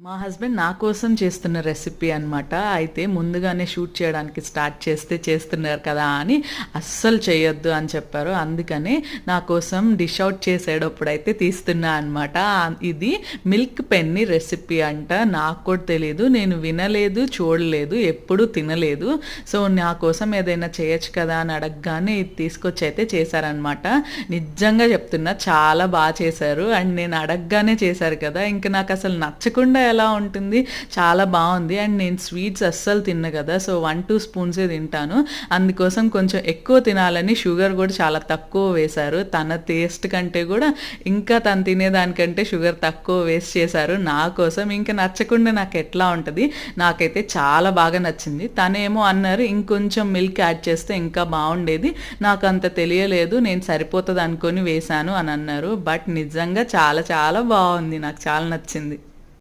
మా హస్బెండ్ నా కోసం చేస్తున్న రెసిపీ అనమాట. అయితే ముందుగానే షూట్ చేయడానికి స్టార్ట్ చేస్తున్నారు కదా అని అస్సలు చేయొద్దు అని చెప్పారు. అందుకనే నా కోసం డిష్ అవుట్ చేసేటప్పుడైతే తీస్తున్నా అనమాట. ఇది మిల్క్ పెన్ని రెసిపీ అంట. నాకు కూడా తెలీదు, నేను వినలేదు, చూడలేదు, ఎప్పుడూ తినలేదు. సో నా కోసం ఏదైనా చేయొచ్చు కదా అని అడగగానే ఇది తీసుకొచ్చి అయితే చేశారనమాట. నిజంగా చెప్తున్నా, చాలా బాగా చేశారు. అండ్ నేను అడగగానే చేశారు కదా, ఇంకా నాకు అసలు నచ్చకుండా ఎలా ఉంటుంది, చాలా బాగుంది. అండ్ నేను స్వీట్స్ అస్సలు తిన్న కదా, సో 1-2 స్పూన్సే తింటాను. అందుకోసం కొంచెం ఎక్కువ తినాలని షుగర్ కూడా చాలా తక్కువ వేశారు. తన టేస్ట్ కంటే కూడా ఇంకా తను తినేదానికంటే షుగర్ తక్కువ వేస్ట్ చేశారు నా కోసం. ఇంకా నచ్చకుండా నాకు ఎట్లా ఉంటుంది, నాకైతే చాలా బాగా నచ్చింది. తనేమో అన్నారు ఇంకొంచెం మిల్క్ యాడ్ చేస్తే ఇంకా బాగుండేది, నాకు అంత తెలియలేదు, నేను సరిపోతుంది అనుకొని వేశాను అని అన్నారు. బట్ నిజంగా చాలా చాలా బాగుంది, నాకు చాలా నచ్చింది.